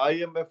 IMF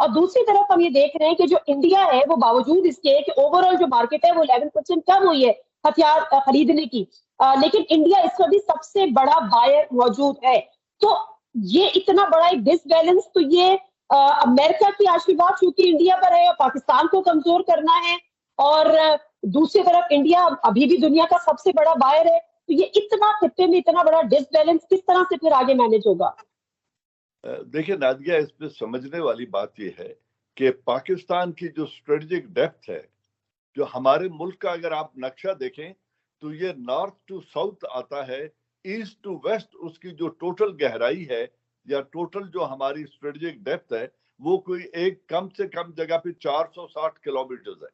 اور دوسری طرف ہم یہ دیکھ رہے ہیں کہ جو انڈیا ہے وہ باوجود اس کے کہ اوور آل جو مارکیٹ ہے وہ 11% کم ہوئی ہے ہتھیار خریدنے کی، لیکن انڈیا اس کا بھی سب سے بڑا بائر موجود ہے. تو یہ اتنا بڑا ایک ڈس بیلنس، تو یہ امریکہ کی آشیواد چونکہ انڈیا پر ہے اور پاکستان کو کمزور کرنا ہے، اور دوسری طرف انڈیا ابھی بھی دنیا کا سب سے بڑا بائر ہے، تو یہ اتنا خطے میں اتنا بڑا ڈس بیلنس کس طرح سے پھر آگے مینج ہوگا؟ دیکھیں نادیہ، اس پہ سمجھنے والی بات یہ ہے کہ پاکستان کی جو اسٹریٹجک ڈیپتھ ہے، جو ہمارے ملک کا اگر آپ نقشہ دیکھیں تو یہ نارتھ ٹو ساؤتھ آتا ہے، ایسٹ ٹو ویسٹ اس کی جو ٹوٹل گہرائی ہے یا ٹوٹل جو ہماری اسٹریٹجک ڈیپتھ ہے وہ کوئی ایک کم سے کم جگہ پہ 460 کلومیٹر ہے.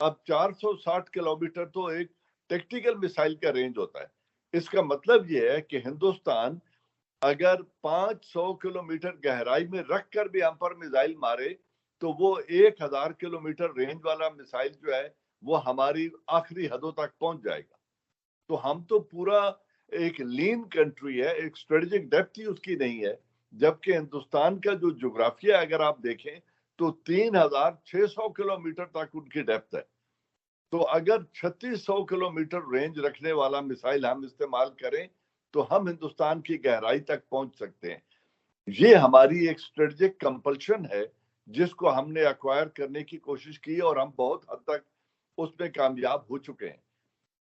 اب 460 کلومیٹر تو ایک ٹیکٹیکل میسائل کا رینج ہوتا ہے. اس کا مطلب یہ ہے کہ ہندوستان اگر 500 کلومیٹر گہرائی میں رکھ کر بھی ہم پر میزائل مارے تو وہ 1000 کلومیٹر رینج والا میسائل جو ہے وہ ہماری آخری حدوں تک پہنچ جائے گا. تو ہم تو پورا ایک لین کنٹری ہے، ایک اسٹریٹجک ڈیپتھ ہی اس کی نہیں ہے. جبکہ ہندوستان کا جو جغرافیہ اگر آپ دیکھیں تو 3600 کلومیٹر تک ان کی ڈیپتھ ہے. تو اگر 3600 کلومیٹر رینج رکھنے والا میسائل ہم استعمال کریں تو ہم ہندوستان کی گہرائی تک پہنچ سکتے ہیں. یہ ہماری ایک اسٹریٹجک کمپلشن ہے جس کو ہم نے ایکوائر کرنے کی کوشش کی اور ہم بہت حد تک اس میں کامیاب ہو چکے ہیں.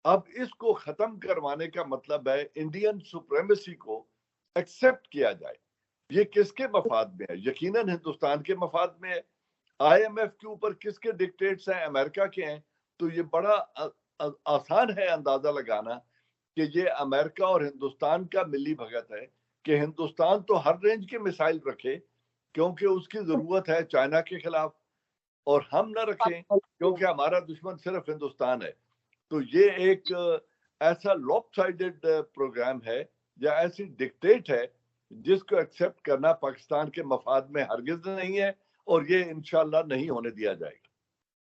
اب اس کو ختم کروانے کا مطلب ہے انڈین سپریمیسی کو ایکسپٹ کیا جائے. یہ کس کے مفاد میں ہے؟ یقیناً ہندوستان کے مفاد میں ہے. آئی ایم ایف کے اوپر کس کے ڈکٹیٹس ہیں؟ امریکہ کے ہیں. تو یہ بڑا آسان ہے اندازہ لگانا کہ یہ امریکہ اور ہندوستان کا ملی بھگت ہے کہ ہندوستان تو ہر رینج کے میسائل رکھے کیونکہ اس کی ضرورت ہے چائنا کے خلاف، اور ہم نہ رکھیں کیونکہ ہمارا دشمن صرف ہندوستان ہے. تو یہ ایک ایسا لاپ سائڈڈ پروگرام ہے یا ایسی ڈکٹیٹ ہے جس کو ایکسپٹ کرنا پاکستان کے مفاد میں ہرگز نہیں ہے اور یہ انشاءاللہ نہیں ہونے دیا جائے گا.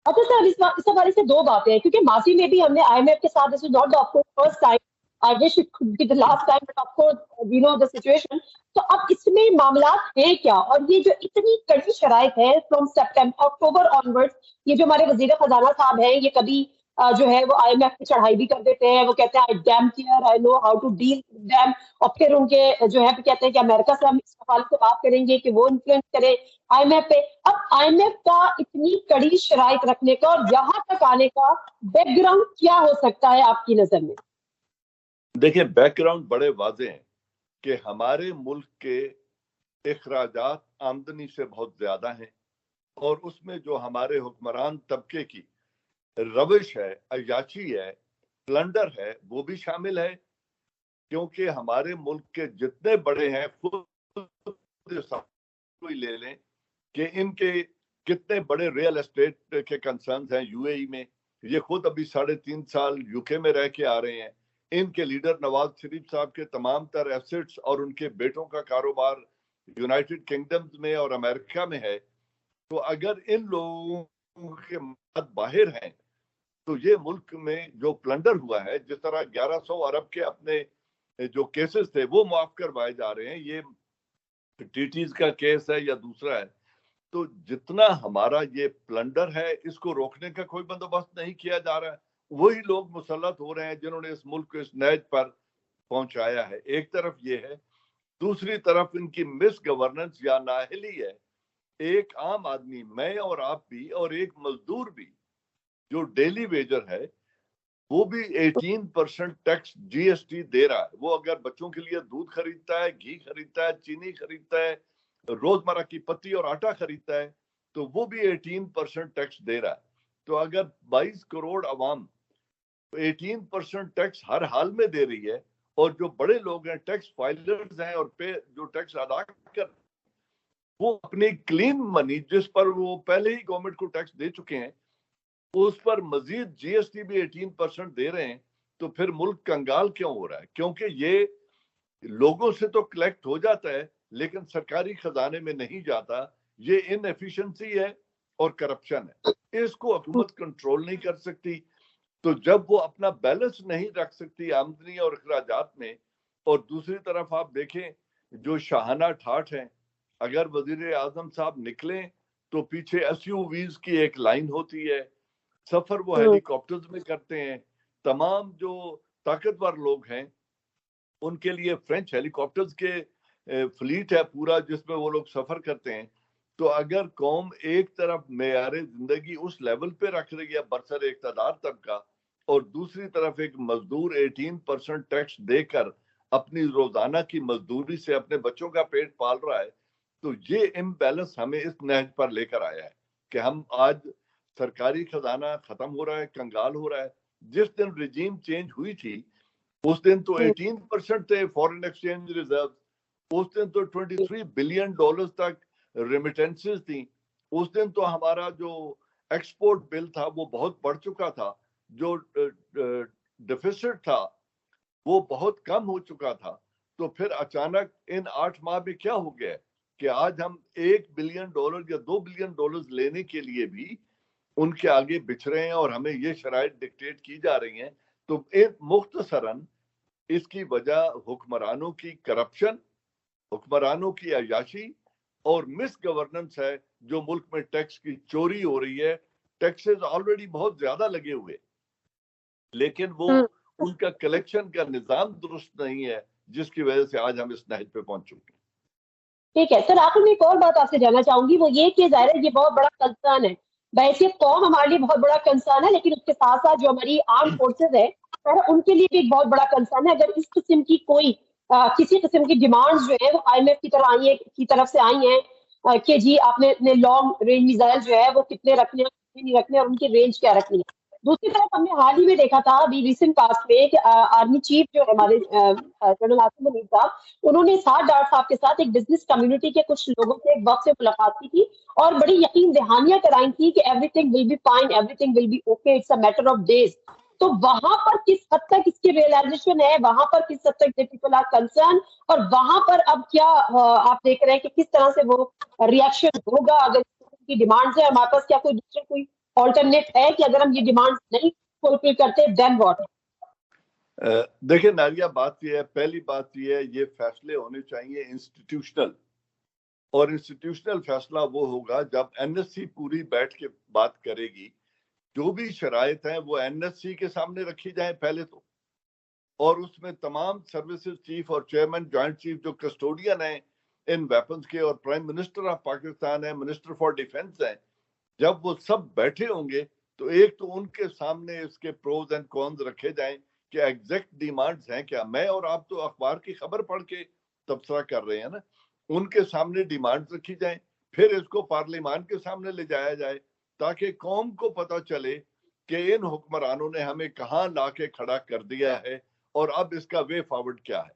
اچھا سر، اس حوالے سے دو باتیں ہیں، کیونکہ ماضی میں بھی ہم نے آئی ایم ایف کے ساتھ this is not of course first time, I wish it could be the last time, but of course we know the situation. تو اب اس میں معاملات ہیں کیا؟ اور یہ جو اتنی کڑی شرائط ہے فرام سپٹمبر اکتوبر آنورڈ، یہ جو ہمارے وزیر خزانہ صاحب ہیں یہ کبھی جو ہے وہ آئی ایم ایف کی چڑھائی بھی کر دیتے ہیں، وہ کہتے ہیں I damn clear, I know how to deal them, اور پھر ان کے جو ہے کہتے ہیں کہ امریکہ سے ہم اس حوالے سے بات کریں گے کہ وہ انفلوئنس کرے آئی ایم ایف پہ. اب آئی ایم ایف کا اتنی کڑی شرائط رکھنے کا اور یہاں تک آنے کا بیک گراؤنڈ کیا ہو سکتا ہے آپ کی نظر میں؟ دیکھیں بیک گراؤنڈ بڑے واضح ہیں کہ ہمارے ملک کے اخراجات آمدنی سے بہت زیادہ ہیں اور اس میں جو ہمارے حکمران طبقے کی روش ہے، عیاشی ہے، پلنڈر ہے، وہ بھی شامل ہے. کیونکہ ہمارے ملک کے جتنے بڑے ہیں خود لے لیں کہ ان کے کتنے بڑے ریئل اسٹیٹ کے کنسرنز ہیں یو اے ای میں. یہ خود ابھی 3.5 سال یو کے میں رہ کے آ رہے ہیں. ان کے لیڈر نواز شریف صاحب کے تمام تر ایسٹس اور ان کے بیٹوں کا کاروبار یونائٹڈ کنگڈمز میں اور امریکہ میں ہے. تو اگر ان لوگوں کے مفاد باہر ہیں تو یہ ملک میں جو پلنڈر ہوا ہے، جس طرح 1100 ارب کے اپنے جو کیسز تھے وہ معاف کروائے جا رہے ہیں، یہ ٹی ٹیز کا کیس ہے یا دوسرا ہے. تو جتنا ہمارا یہ پلنڈر ہے اس کو روکنے کا کوئی بندوبست نہیں کیا جا رہا ہے. وہی لوگ مسلط ہو رہے ہیں جنہوں نے اس ملک کو اس نیج پر پہنچایا ہے. ایک طرف یہ ہے، دوسری طرف ان کی مس گورننس یا نااہلی ہے. ایک عام آدمی، میں اور آپ بھی، اور ایک مزدور بھی جو ڈیلی ویجر ہے وہ بھی 18% ٹیکس جی ایس ٹی دے رہا ہے. وہ اگر بچوں کے لیے دودھ خریدتا ہے، گھی خریدتا ہے، چینی خریدتا ہے، روزمرہ کی پتی اور آٹا خریدتا ہے تو وہ بھی 18% ٹیکس دے رہا ہے. تو اگر 22 کروڑ عوام 18% ٹیکس ہر حال میں دے رہی ہے اور جو بڑے لوگ ہیں ٹیکس فائلرز ہیں اور جو ٹیکس ادا کر وہ اپنی کلین منی جس پر وہ پہلے ہی گورنمنٹ کو ٹیکس دے چکے ہیں اس پر مزید جی ایس ٹی بھی 18% دے رہے ہیں، تو پھر ملک کنگال کیوں ہو رہا ہے؟ کیونکہ یہ لوگوں سے تو کلیکٹ ہو جاتا ہے لیکن سرکاری خزانے میں نہیں جاتا. یہ ان ایفیشنسی ہے اور کرپشن ہے. اس کو حکومت کنٹرول نہیں کر سکتی. تو جب وہ اپنا بیلنس نہیں رکھ سکتی آمدنی اور اخراجات میں، اور دوسری طرف آپ دیکھیں جو شاہانہ ٹھاٹھ ہیں، اگر وزیر اعظم صاحب نکلیں تو پیچھے SUVs کی ایک لائن ہوتی ہے, سفر وہ ہیلی کاپٹرز میں کرتے ہیں. تمام جو طاقتور لوگ ہیں ان کے لیے فرینچ ہیلی کاپٹرز کے فلیٹ ہے پورا جس میں وہ لوگ سفر کرتے ہیں. تو اگر قوم ایک طرف معیار زندگی اس لیول پہ رکھ رہی ہے برسر اقتدار طبقہ, اور دوسری طرف ایک مزدور 18% ٹیکس دے کر اپنی روزانہ کی مزدوری سے اپنے بچوں کا پیٹ پال رہا ہے, تو یہ امبیلنس ہمیں اس نہج پر لے کر آیا ہے کہ ہم آج سرکاری خزانہ ختم ہو رہا ہے, کنگال ہو رہا ہے. جس دن رجیم چینج ہوئی تھی اس دن تو 18% تھے فورن ایکسچینج ریزرو, اس دن تو $23 بلین تک ریمیٹنسز تھیں. اس دن تو ہمارا جو ایکسپورٹ بل تھا وہ بہت بڑھ چکا تھا, جو ڈیفیسٹ تھا وہ بہت کم ہو چکا تھا. تو پھر اچانک ان 8 ماہ میں کیا ہو گیا کہ آج ہم $1 بلین یا $2 بلین لینے کے لیے بھی ان کے آگے بچھ رہے ہیں اور ہمیں یہ شرائط ڈکٹیٹ کی جا رہی ہیں. تو مختصراً اس کی وجہ حکمرانوں کی کرپشن, حکمرانوں کی عیاشی اور مس گورننس ہے, جو ملک میں ٹیکس کی چوری ہو رہی ہے. ٹیکسز آلریڈی بہت زیادہ لگے ہوئے لیکن وہ ان کا کلیکشن کا نظام درست نہیں ہے, جس کی وجہ سے آج ہم اس نہج پہ پہنچ چکے ہیں. ٹھیک ہے سر, آخر میں ایک اور بات آپ سے جاننا چاہوں گی, وہ یہ کہ ظاہر ہے یہ بہت بڑا کنسرن ہے, بحیثیت قوم ہمارے لیے بہت بڑا کنسرن ہے, لیکن اس کے ساتھ ساتھ جو ہماری آرم فورسز ہے ان کے لیے بھی ایک بہت بڑا کنسرن ہے. اگر اس قسم کی کوئی کسی قسم کی ڈیمانڈز جو ہیں وہ IMF کی طرف سے آئی ہیں کہ جی آپ نے لانگ رینج میزائل جو ہے وہ کتنے رکھنے ہیں کتنے نہیں رکھنے اور ان کی رینج کیا رکھنی ہے. دوسری طرف ہم نے حال ہی میں دیکھا تھا ابھی ریسنٹ پاسٹ میں کہ آرمی چیف جو ہمارے جنرل عاصم منیر صاحب, انہوں نے سعد ڈار صاحب کے ساتھ ایک بزنس کمیونٹی کے کچھ لوگوں سے ایک وقت سے ملاقات کی تھی اور بڑی یقین دہانیاں کرائی تھی کہ everything will be fine, everything will be okay, it's a matter of days. تو وہاں پر کس حد تک اس کی ریئلائزیشن ہے, وہاں پر کس حد تک پیپل آر کنسرن, اور وہاں پر اب کیا آپ دیکھ رہے ہیں کہ کس طرح سے وہ ریئیکشن ہوگا اگر کی ڈیمانڈز ہے, ہمارے پاس کیا کوئی آلٹرنیٹ ہے کہ اگر ہم یہ ڈیمانڈ نہیں فلفل کرتے دین واٹ؟ دیکھیں ناریہ, بات یہ ہے, پہلی بات یہ ہے یہ فیصلے ہونے چاہیے انسٹیٹیوشنل, اور انسٹیٹیوشنل فیصلہ وہ ہوگا جب NSC پوری بیٹھ کے بات کرے گی. جو بھی شرائط ہیں وہ NSC کے سامنے رکھی جائیں پہلے تو, اور اس میں تمام سروسز چیف اور چیئرمین جوائنٹ چیف جو کسٹوڈین ہیں ان ویپنز کے, اور پرائم منسٹر آف پاکستان ہے, منسٹر فار ڈیفنس ہیں, جب وہ سب بیٹھے ہوں گے تو ایک تو ان کے سامنے اس کے پروز اینڈ کونز رکھے جائیں کہ ایگزیکٹ ڈیمانڈز ہیں کیا. میں اور آپ تو اخبار کی خبر پڑھ کے تبصرہ کر رہے ہیں نا, ان کے سامنے ڈیمانڈز رکھی جائیں, پھر اس کو پارلیمان کے سامنے لے جایا جائے تاکہ قوم کو پتہ چلے کہ ان حکمرانوں نے ہمیں کہاں لا کے کھڑا کر دیا ہے اور اب اس کا وے فارورڈ کیا ہے.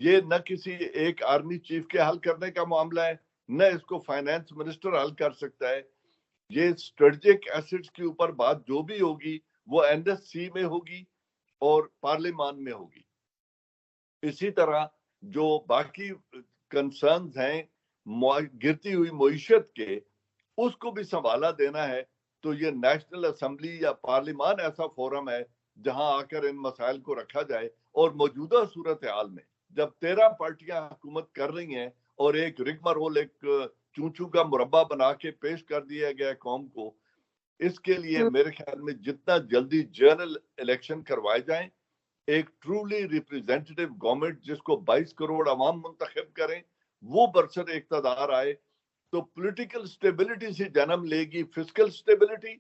یہ نہ کسی ایک آرمی چیف کے حل کرنے کا معاملہ ہے, نہ اس کو فائنانس منسٹر حل کر سکتا ہے. یہ اسٹریٹجک ایسٹس کے اوپر بات جو بھی ہوگی وہ NSC میں ہوگی اور پارلیمان میں ہوگی. اسی طرح جو باقی کنسرنز ہیں گرتی ہوئی معیشت کے, اس کو بھی سنبھالا دینا ہے. تو یہ نیشنل اسمبلی یا پارلیمان ایسا فورم ہے جہاں آ کر ان مسائل کو رکھا جائے. اور موجودہ صورتحال میں جب 13 پارٹیاں حکومت کر رہی ہیں اور ایک رگمارول, ایک چونچو کا مربع بنا کے پیش کر دیا گیا قوم کو, اس کے لیے میرے خیال میں جتنا جلدی جنرل الیکشن کروائے جائیں, ایک ٹرولی ریپریزنٹیٹیو گورنمنٹ جس کو 22 کروڑ عوام منتخب کریں وہ برسر اقتدار آئے, تو پولیٹیکل سٹیبلٹی سے جنم لے گی فسکل سٹیبلٹی,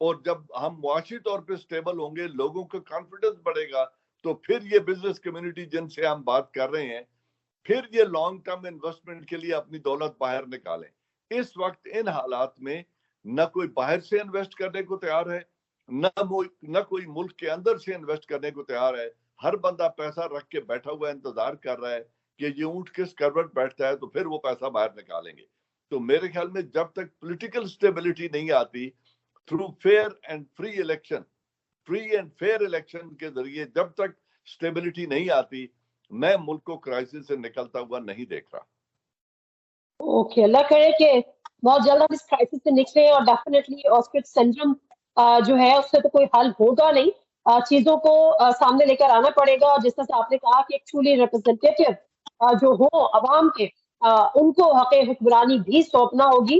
اور جب ہم معاشی طور پہ سٹیبل ہوں گے, لوگوں کا کانفیڈنس بڑھے گا, تو پھر یہ بزنس کمیونٹی جن سے ہم بات کر رہے ہیں پھر یہ لانگ ٹرم انویسٹمنٹ کے لیے اپنی دولت باہر نکالیں. اس وقت ان حالات میں نہ کوئی باہر سے انویسٹ کرنے کو تیار ہے, نہ کوئی ملک کے اندر سے انویسٹ کرنے کو تیار ہے. ہر بندہ پیسہ رکھ کے بیٹھا ہوا انتظار کر رہا ہے کہ یہ اونٹ کس کروٹ بیٹھتا ہے تو پھر وہ پیسہ باہر نکالیں گے. تو میرے خیال میں جب تک پولیٹیکل سٹیبلٹی نہیں آتی through fair and free election کے ذریعے, جب تک سٹیبلٹی نہیں آتی, میں ملک کو کرائسس سے نکلتا ہوا نہیں دیکھ رہا. اوکے, اللہ کرے کہ بہت جلد ہم اس کرائسس سے نکلیں, اور ڈیفینیٹلی آسٹرچ سنڈروم جو ہے اس سے تو کوئی حل ہوگا نہیں, چیزوں کو سامنے لے کر آنا پڑے گا. اور جس طرح سے آپ نے کہا کہ ایک ٹرولی ریپرزینٹیٹیو جو ہو عوام کے, ان کو حق حکمرانی بھی سونپنا ہوگی.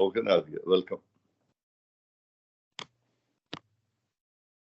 Okay, Nadia, welcome.